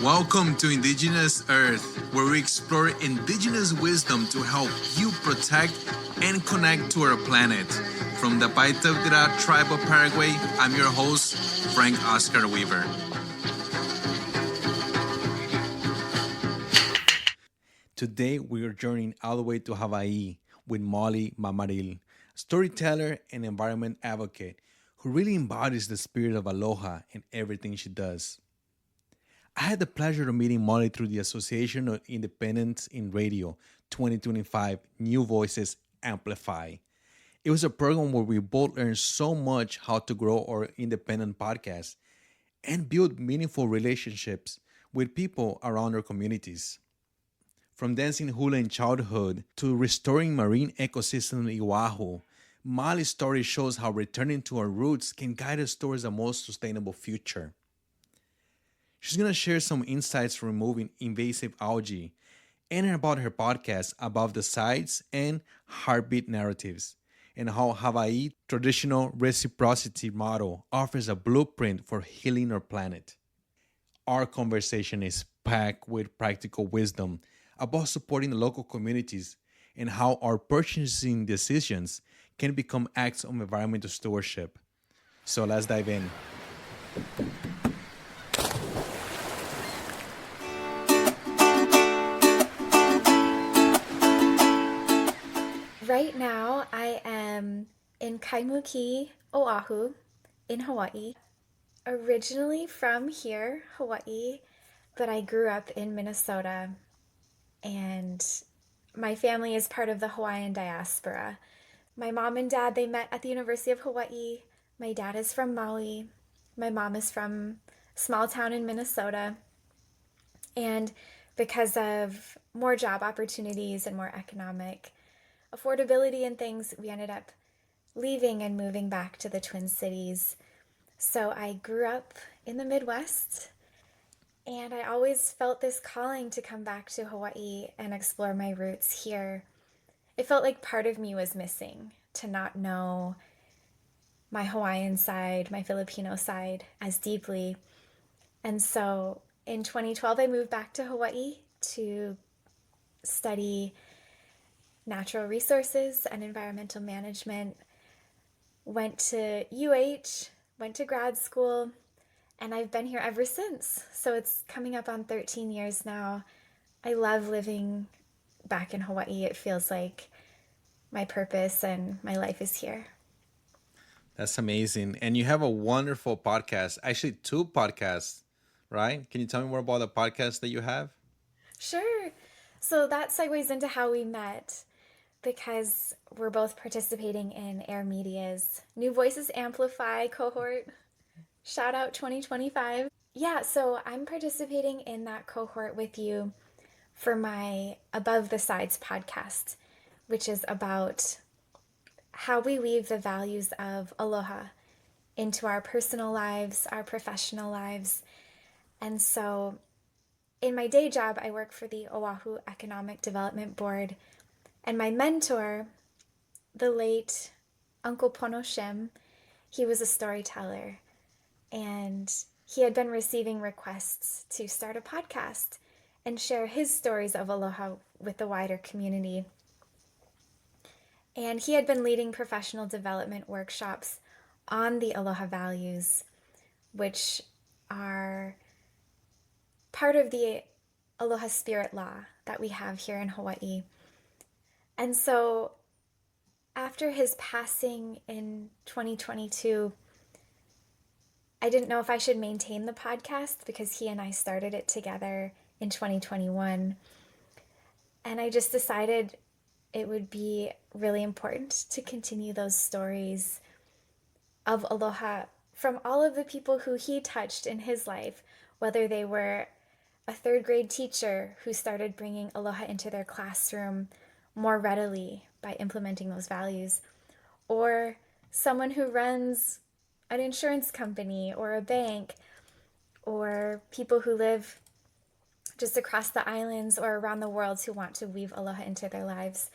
Welcome to Indigenous Earth, where we explore indigenous wisdom to help you protect and connect to our planet. From the Paitavdira tribe of Paraguay, I'm your host, Frank Oscar Weaver. Today, we are journeying all the way to Hawaii with Molly Mamaril, storyteller and environment advocate who really embodies the spirit of aloha in everything she does. I had the pleasure of meeting Molly through the Association of Independents in Radio 2025 New Voices Amplify. It was a program where we both learned so much how to grow our independent podcast and build meaningful relationships with people around our communities. From dancing hula in childhood to restoring marine ecosystem in Oahu, Molly's story shows how returning to our roots can guide us towards a more sustainable future. She's going to share some insights for removing invasive algae and about her podcast Above the Sides and Heartbeat Narratives, and how Hawaii traditional reciprocity model offers a blueprint for healing our planet. Our conversation is packed with practical wisdom about supporting the local communities and how our purchasing decisions can become acts of environmental stewardship. So let's dive in. Right now, I am in Kaimuki, Oahu, in Hawaii. Originally from here, Hawaii, but I grew up in Minnesota, and my family is part of the Hawaiian diaspora. My mom and dad, they met at the University of Hawaii. My dad is from Maui. My mom is from a small town in Minnesota. And because of more job opportunities and more economic affordability and things, we ended up leaving and moving back to the Twin Cities. So I grew up in the Midwest, and I always felt this calling to come back to Hawaii and explore my roots here. It felt like part of me was missing, to not know my Hawaiian side, my Filipino side as deeply. And so in 2012, I moved back to Hawaii to study natural resources and environmental management, went to UH, went to grad school, and I've been here ever since. So it's coming up on 13 years now. I love living back in Hawaii. It feels like my purpose and my life is here. That's amazing. And you have a wonderful podcast, actually, two podcasts, right? Can you tell me more about the podcast that you have? Sure. So that segues into how we met, because we're both participating in Air Media's New Voices Amplify cohort. Shout out 2025. Yeah, so I'm participating in that cohort with you for my Above the Sides podcast, which is about how we weave the values of aloha into our personal lives, our professional lives. And so in my day job, I work for the Oahu Economic Development Board, and my mentor, the late Uncle Pono Shim, he was a storyteller, and he had been receiving requests to start a podcast and share his stories of aloha with the wider community. And he had been leading professional development workshops on the aloha values, which are part of the aloha spirit law that we have here in Hawaii. And so after his passing in 2022, I didn't know if I should maintain the podcast because he and I started it together in 2021. And I just decided it would be really important to continue those stories of aloha from all of the people who he touched in his life, whether they were a third grade teacher who started bringing aloha into their classroom more readily by implementing those values, or someone who runs an insurance company or a bank, or people who live just across the islands or around the world who want to weave aloha into their lives.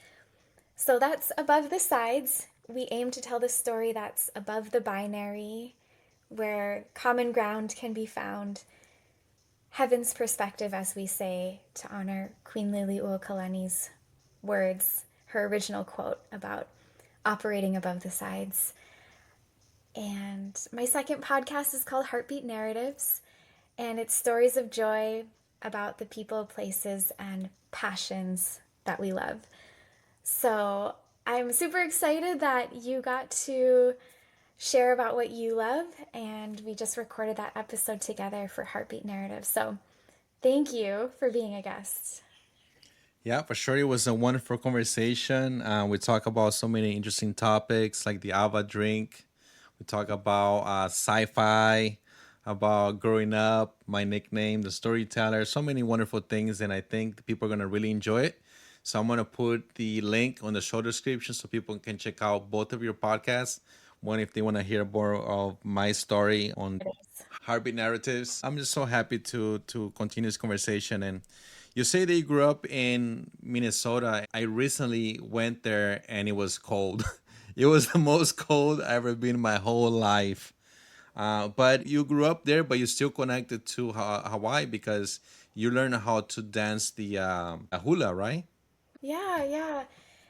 So that's Above the Sides. We aim to tell the story that's above the binary, where common ground can be found. heaven's perspective, as we say, to honor Queen Liliuokalani's words, her original quote about operating above the sides. And my second podcast is called Heartbeat Narratives, and it's stories of joy about the people, places, and passions that we love. So I'm super excited that you got to share about what you love, and we just recorded that episode together for Heartbeat Narrative. So thank you for being a guest. Yeah, for sure. It was a wonderful conversation. We talk about so many interesting topics like the Ava drink. We talk about sci-fi, about growing up, my nickname, the storyteller. So many wonderful things, and I think the people are gonna really enjoy it. So I'm gonna put the link on the show description so people can check out both of your podcasts. One if they want to hear more of my story on Heartbeat Narratives. I'm just so happy to continue this conversation. And you say that you grew up in Minnesota. I recently went there and it was cold. It was the most cold I've ever been in my whole life. But you grew up there, but you're still connected to Hawaii because you learned how to dance the hula, right? Yeah, yeah.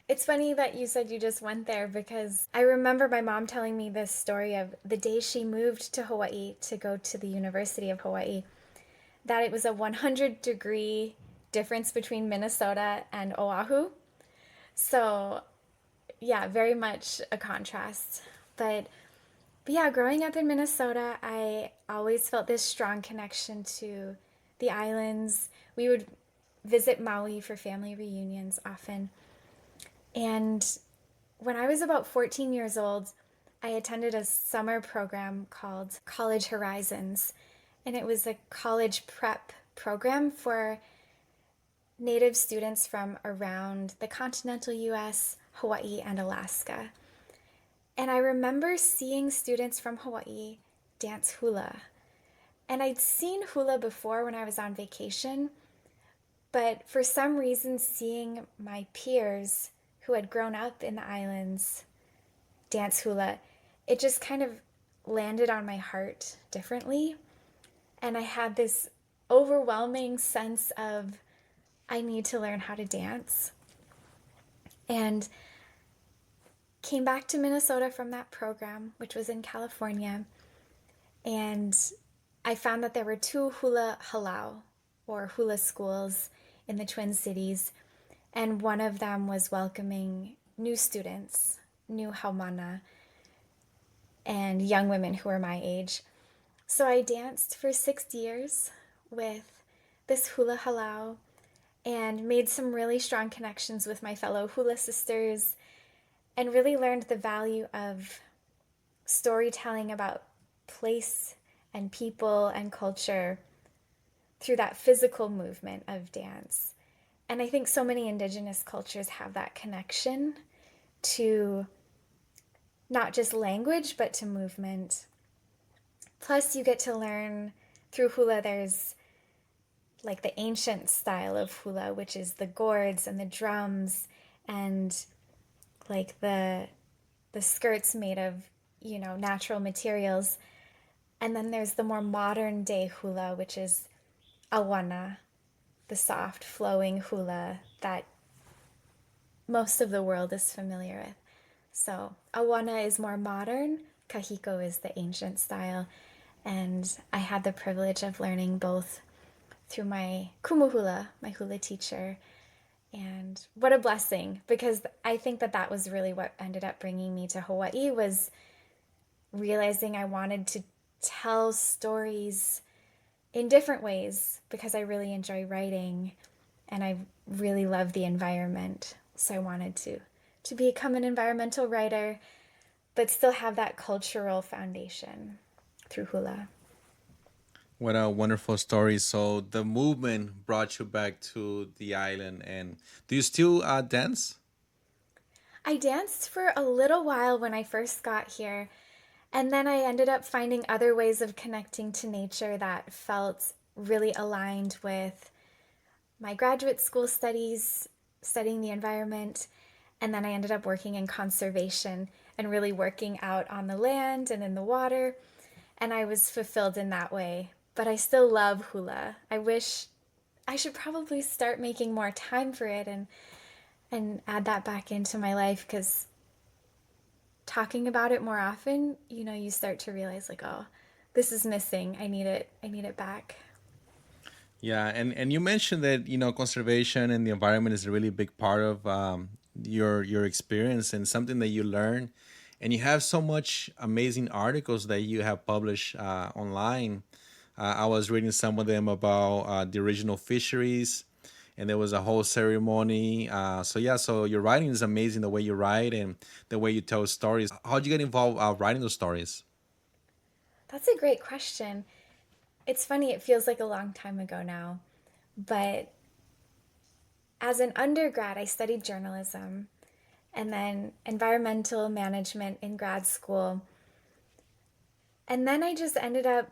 It's funny that you said you just went there because I remember my mom telling me this story of the day she moved to Hawaii to go to the University of Hawaii, that it was a 100-degree difference between Minnesota and Oahu. So, yeah, very much a contrast. But yeah, growing up in Minnesota, I always felt this strong connection to the islands. We would visit Maui for family reunions often. And when I was about 14 years old, I attended a summer program called College Horizons. And it was a college prep program for Native students from around the continental US, Hawaii, and Alaska. And I remember seeing students from Hawaii dance hula. And I'd seen hula before when I was on vacation, but for some reason, seeing my peers who had grown up in the islands dance hula, it just kind of landed on my heart differently. And I had this overwhelming sense of I need to learn how to dance. And came back to Minnesota from that program, which was in California, and I found that there were two hula halau or hula schools in the Twin Cities, and one of them was welcoming new students, new haumana, and young women who were my age. So I danced for 6 years with this hula halau and made some really strong connections with my fellow hula sisters and really learned the value of storytelling about place and people and culture through that physical movement of dance. And I think so many indigenous cultures have that connection to not just language, but to movement. Plus, you get to learn through hula, there's like the ancient style of hula, which is the gourds and the drums and like the skirts made of, natural materials. And then there's the more modern day hula, which is awana, the soft flowing hula that most of the world is familiar with. So awana is more modern, kahiko is the ancient style, and I had the privilege of learning both through my kumuhula, my hula teacher, and what a blessing, because I think that that was really what ended up bringing me to Hawaii, was realizing I wanted to tell stories in different ways because I really enjoy writing and I really love the environment. So I wanted to become an environmental writer but still have that cultural foundation through hula. What a wonderful story. So the movement brought you back to the island. And do you still dance? I danced for a little while when I first got here, and then I ended up finding other ways of connecting to nature that felt really aligned with my graduate school studies, studying the environment, and then I ended up working in conservation and really working out on the land and in the water. And I was fulfilled in that way but I still love hula. I wish I should probably start making more time for it and add that back into my life because talking about it more often, you start to realize like, oh, this is missing. I need it. I need it back. Yeah, and you mentioned that conservation and the environment is a really big part of your experience and something that you learn, and you have so much amazing articles that you have published online. I was reading some of them about the original fisheries, and there was a whole ceremony. So yeah, so your writing is amazing. The way you write and the way you tell stories. How'd you get involved writing those stories? That's a great question. It's funny, it feels like a long time ago now, but as an undergrad, I studied journalism and then environmental management in grad school. And then I just ended up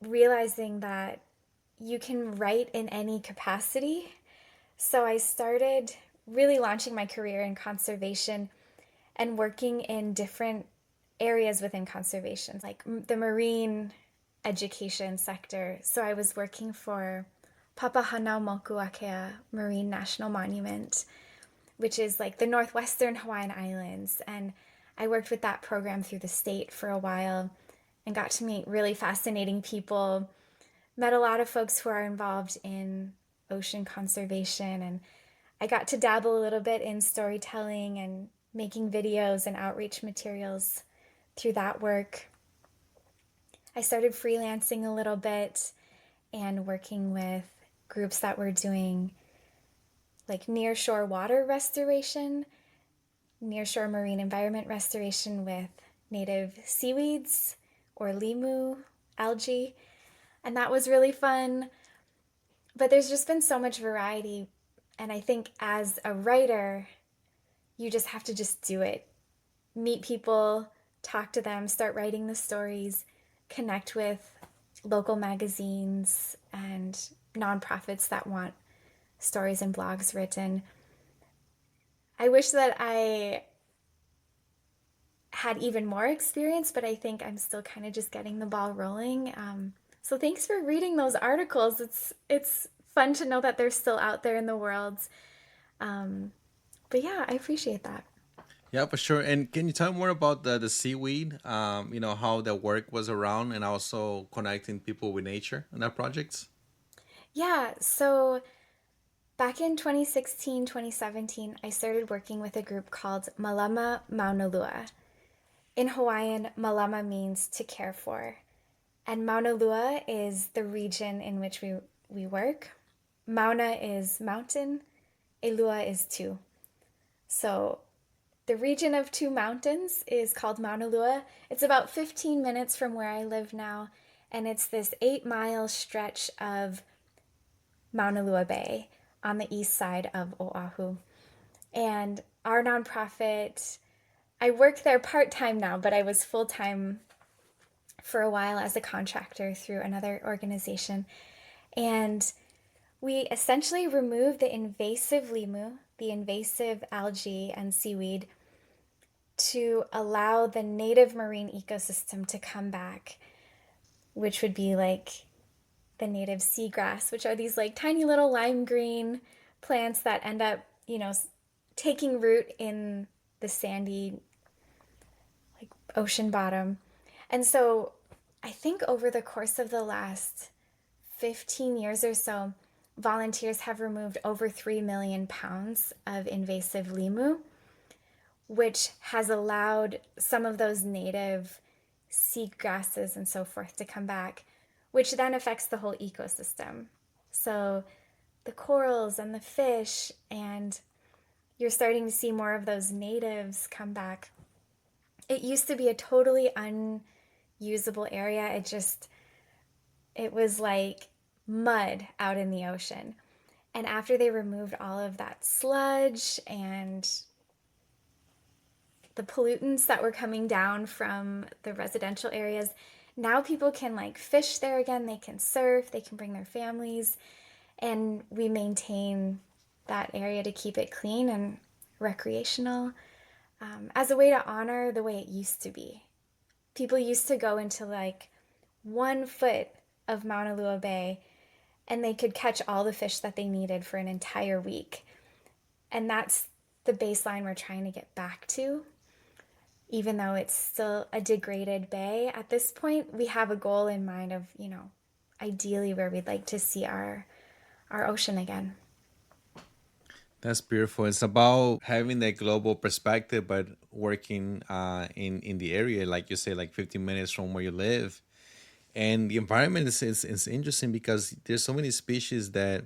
realizing that you can write in any capacity. So I started really launching my career in conservation and working in different areas within conservation, like the marine education sector. So I was working for Papahanaumokuakea Marine National Monument, which is like the northwestern Hawaiian Islands. And I worked with that program through the state for a while and got to meet really fascinating people. Met a lot of folks who are involved in ocean conservation, and I got to dabble a little bit in storytelling and making videos and outreach materials through that work. I started freelancing a little bit and working with groups that were doing like nearshore water restoration, nearshore marine environment restoration with native seaweeds or limu algae. And that was really fun. But there's just been so much variety. And I think as a writer, you just have to just do it. Meet people, talk to them, start writing the stories, connect with local magazines and nonprofits that want stories and blogs written. I wish that I had even more experience, but I think I'm still kind of just getting the ball rolling. So thanks for reading those articles. It's fun to know that they're still out there in the world. Um, but yeah, I appreciate that. Yeah, for sure. And can you tell me more about the seaweed? How the work was around and also connecting people with nature in that projects? Yeah, so back in 2016, 2017, I started working with a group called Malama Mauna Lua. In Hawaiian, Malama means to care for, and Mauna Lua is the region in which we work. Mauna is mountain, Elua is two. So the region of two mountains is called Mauna Lua. It's about 15 minutes from where I live now, and it's this 8 mile stretch of Mauna Lua Bay on the east side of Oahu. And our nonprofit, I work there part time now, but I was full time for a while as a contractor through another organization. And we essentially remove the invasive limu, the invasive algae and seaweed, to allow the native marine ecosystem to come back, which would be like the native seagrass, which are these like tiny little lime green plants that end up, taking root in the sandy like ocean bottom. And so I think over the course of the last 15 years or so, volunteers have removed over 3 million pounds of invasive limu, which has allowed some of those native seagrasses and so forth to come back, which then affects the whole ecosystem. So the corals and the fish, and you're starting to see more of those natives come back. It used to be a totally unusable area. It was like mud out in the ocean. And after they removed all of that sludge and the pollutants that were coming down from the residential areas, now people can like fish there again, they can surf, they can bring their families, and we maintain that area to keep it clean and recreational, as a way to honor the way it used to be. People used to go into like 1 foot of Mauna Lua Bay, and they could catch all the fish that they needed for an entire week. And that's the baseline we're trying to get back to. Even though it's still a degraded bay at this point, we have a goal in mind of, ideally where we'd like to see our ocean again. That's beautiful. It's about having that global perspective, but working in the area, like you say, like 15 minutes from where you live. And the environment is interesting because there's so many species that,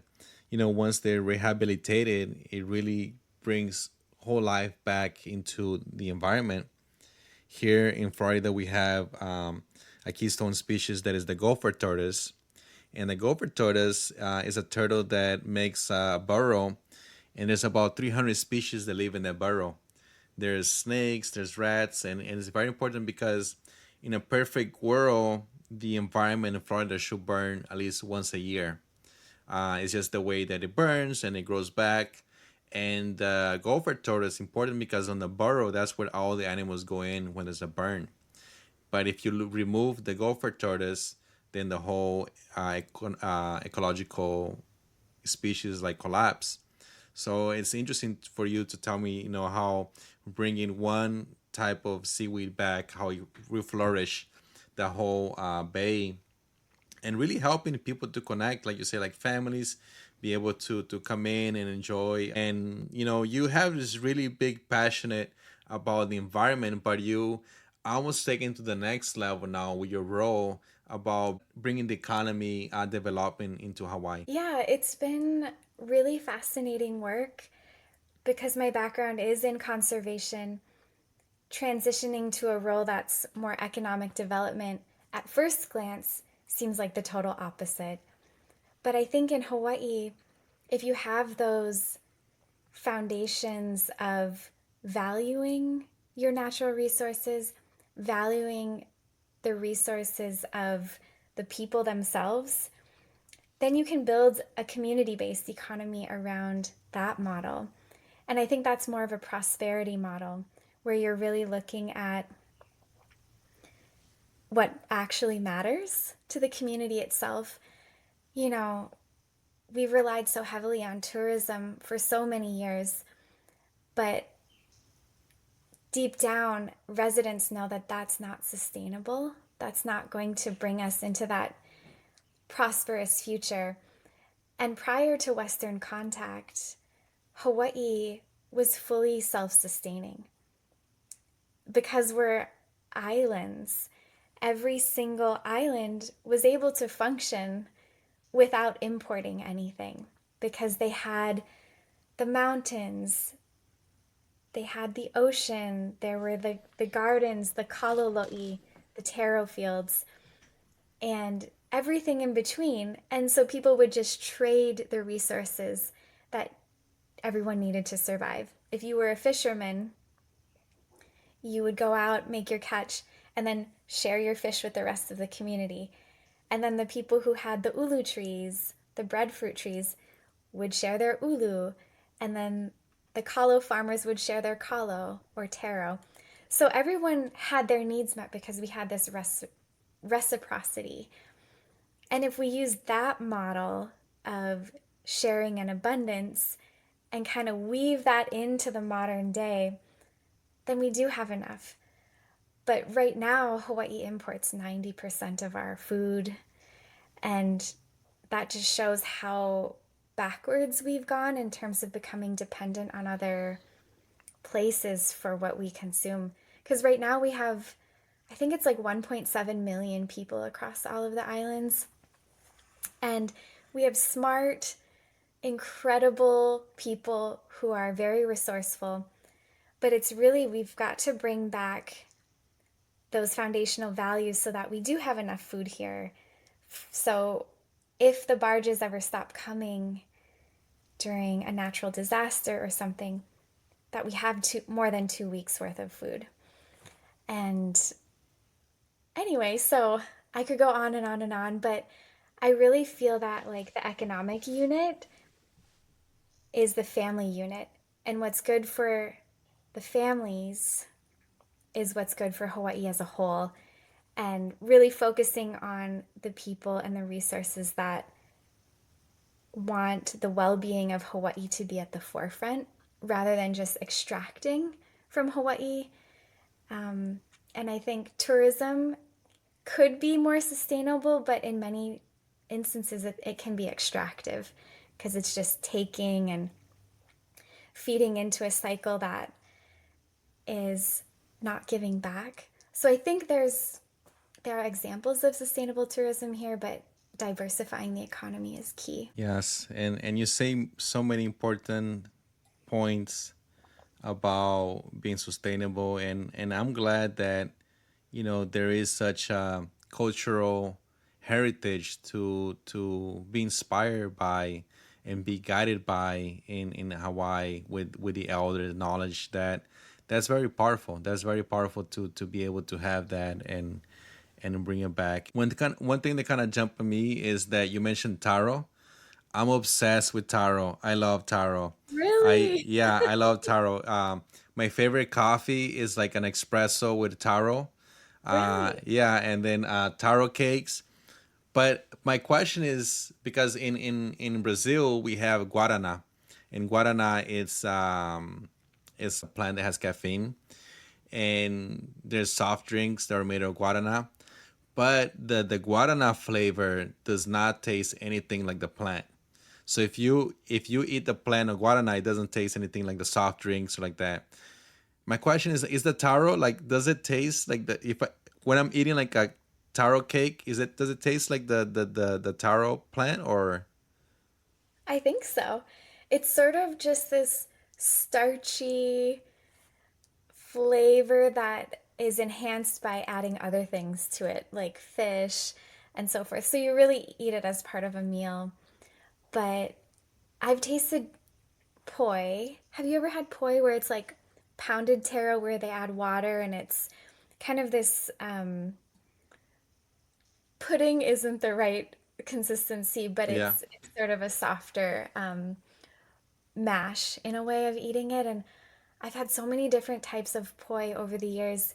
once they're rehabilitated, it really brings whole life back into the environment. Here in Florida, we have a keystone species that is the gopher tortoise. And the gopher tortoise is a turtle that makes a burrow, and there's about 300 species that live in that burrow. There's snakes, there's rats, and it's very important because in a perfect world, the environment in Florida should burn at least once a year. It's just the way that it burns and it grows back. And gopher tortoise is important because on the burrow, that's where all the animals go in when there's a burn. But if you remove the gopher tortoise, then the whole ecological species like collapse. So it's interesting for you to tell me, how bringing one type of seaweed back, how you reflourish the whole bay, and really helping people to connect, like you say, like families be able to come in and enjoy. And you have this really big passionate about the environment, but you almost taken to the next level now with your role about bringing the economy development into Hawaii. Yeah, it's been really fascinating work because my background is in conservation. Transitioning to a role that's more economic development at first glance seems like the total opposite. But I think in Hawaii, if you have those foundations of valuing your natural resources, valuing the resources of the people themselves, then you can build a community based economy around that model. And I think that's more of a prosperity model where you're really looking at what actually matters to the community itself. You know, we've relied so heavily on tourism for so many years, but deep down, residents know that that's not sustainable. That's not going to bring us into that prosperous future. And prior to Western contact, Hawaii was fully self sustaining. Because we're islands, every single island was able to function without importing anything because they had the mountains, they had the ocean, there were the gardens, the kaloloi, the taro fields, and everything in between. And so people would just trade the resources that everyone needed to survive. If you were a fisherman, you would go out, make your catch, and then share your fish with the rest of the community. And then the people who had the ulu trees, the breadfruit trees, would share their ulu. And then the kalo farmers would share their kalo or taro. So everyone had their needs met because we had this reciprocity. And if we use that model of sharing and abundance and kind of weave that into the modern day, then we do have enough. But right now, Hawaii imports 90% of our food, and that just shows how backwards we've gone in terms of becoming dependent on other places for what we consume. Because right now we have, I think it's like 1.7 million people across all of the islands. And we have smart, incredible people who are very resourceful. But it's really, we've got to bring back those foundational values so that we do have enough food here. So if the barges ever stop coming during a natural disaster or something, that we have more than 2 weeks worth of food. And anyway, so I could go on and on and on, but I really feel that like the economic unit is the family unit. And what's good for the families is what's good for Hawaii as a whole. and really focusing on the people and the resources that want the well being of Hawaii to be at the forefront rather than just extracting from Hawaii. And I think tourism could be more sustainable, but in many instances, it can be extractive because it's just taking and feeding into a cycle that is not giving back. So I think there are examples of sustainable tourism here, but diversifying the economy is key. Yes, and you say so many important points about being sustainable, and I'm glad that there is such a cultural heritage to be inspired by and be guided by in Hawaii with the elder knowledge that's very powerful. That's very powerful to be able to have that and bring it back. One thing that kind of jumped at me is that you mentioned taro. I'm obsessed with taro. I love taro. Really? I love taro. My favorite coffee is like an espresso with taro. Right. Yeah, and then taro cakes. But my question is because in Brazil we have guarana, and guarana it's a plant that has caffeine, and there's soft drinks that are made of guarana, but the guarana flavor does not taste anything like the plant. So if you eat the plant of guarana, it doesn't taste anything like the soft drinks or like that. My question is the taro like does it taste like the if I, when I'm eating like a taro cake, is it does it taste like the taro plant or I think so. It's sort of just this starchy flavor that is enhanced by adding other things to it, like fish and so forth. So you really eat it as part of a meal. But I've tasted poi. Have you ever had poi where it's like pounded taro where they add water and it's kind of this pudding isn't the right consistency, but yeah. it's sort of a softer mash in a way of eating it. And I've had so many different types of poi over the years,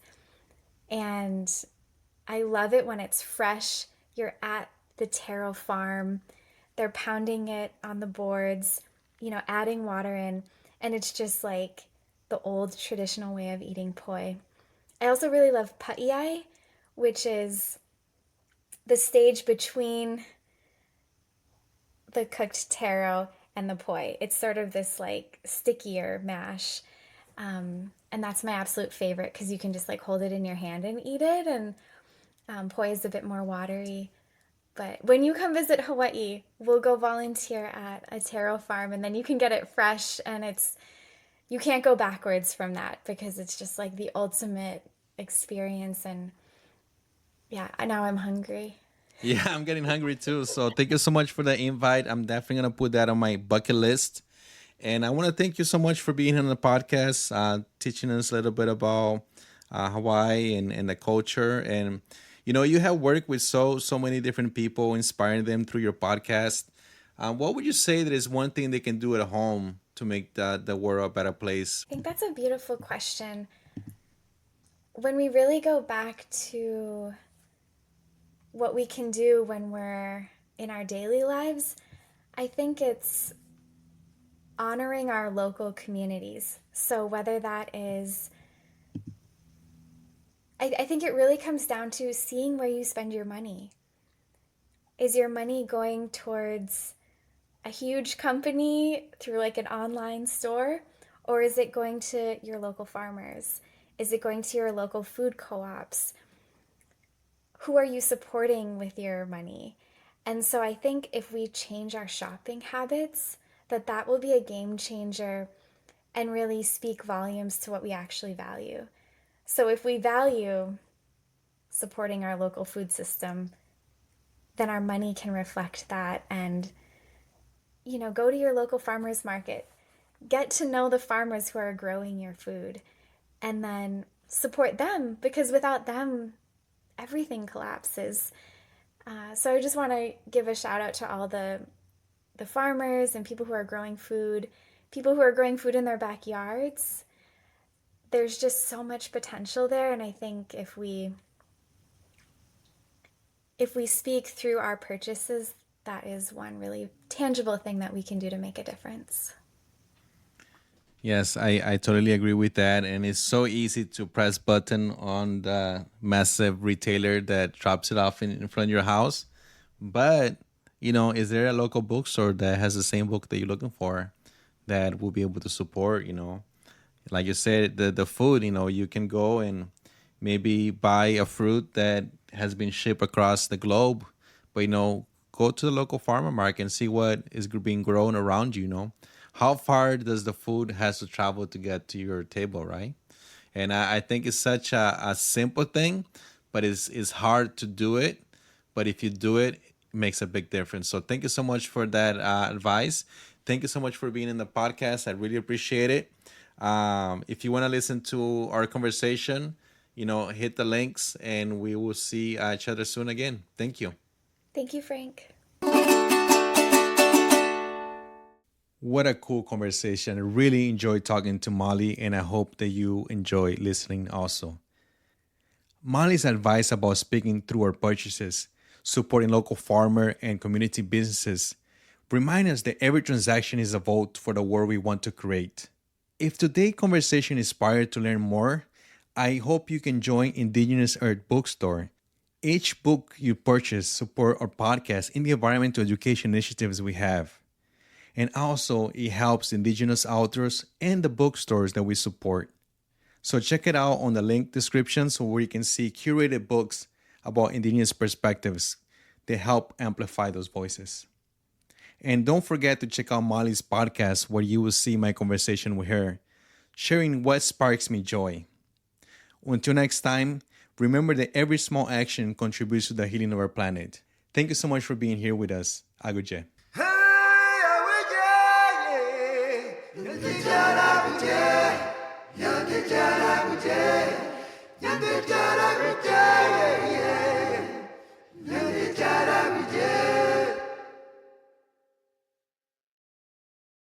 and I love it when it's fresh. You're at the taro farm, they're pounding it on the boards, adding water in, and it's just like the old traditional way of eating poi. I also really love pa'iai, which is the stage between the cooked taro and the poi. It's sort of this like stickier mash. And that's my absolute favorite because you can just like hold it in your hand and eat it. And poi is a bit more watery. But when you come visit Hawaii, we'll go volunteer at a taro farm and then you can get it fresh. And you can't go backwards from that because it's just like the ultimate experience. And yeah, now I'm hungry. Yeah, I'm getting hungry too. So thank you so much for the invite. I'm definitely gonna put that on my bucket list. And I want to thank you so much for being on the podcast, teaching us a little bit about Hawaii and the culture. And you have worked with so many different people, inspiring them through your podcast. What would you say that is one thing they can do at home to make the world a better place? I think that's a beautiful question. When we really go back to what we can do when we're in our daily lives, I think it's honoring our local communities. So, whether that is, I think it really comes down to seeing where you spend your money. Is your money going towards a huge company through like an online store? Or is it going to your local farmers? Is it going to your local food co ops? Who are you supporting with your money? And so I think if we change our shopping habits, that will be a game changer and really speak volumes to what we actually value. So if we value supporting our local food system, then our money can reflect that and go to your local farmers market. Get to know the farmers who are growing your food and then support them because without them everything collapses. So I just want to give a shout out to all the farmers and people who are growing food in their backyards. There's just so much potential there, and I think if we if we speak through our purchases, that is one really tangible thing that we can do to make a difference. Yes, I totally agree with that. And it's so easy to press button on the massive retailer that drops it off in front of your house. But, is there a local bookstore that has the same book that you're looking for that will be able to support? Like you said, the food, you can go and maybe buy a fruit that has been shipped across the globe, but go to the local farmer market and see what is being grown around you. How far does the food has to travel to get to your table, right? And I think it's such a simple thing, but it's hard to do it. But if you do it, it makes a big difference. So thank you so much for that advice. Thank you so much for being in the podcast. I really appreciate it. If you want to listen to our conversation, hit the links and we will see each other soon again. Thank you. Thank you, Frank. What a cool conversation. I really enjoyed talking to Molly, and I hope that you enjoy listening also. Molly's advice about speaking through our purchases, supporting local farmer and community businesses, remind us that every transaction is a vote for the world we want to create. If today's conversation inspired to learn more, I hope you can join Indigenous Earth Bookstore. Each book you purchase support our podcast in the environmental education initiatives we have. And also, it helps Indigenous authors and the bookstores that we support. So check it out on the link description so where you can see curated books about Indigenous perspectives that help amplify those voices. And don't forget to check out Molly's podcast where you will see my conversation with her, sharing what sparks me joy. Until next time, remember that every small action contributes to the healing of our planet. Thank you so much for being here with us. Aguje.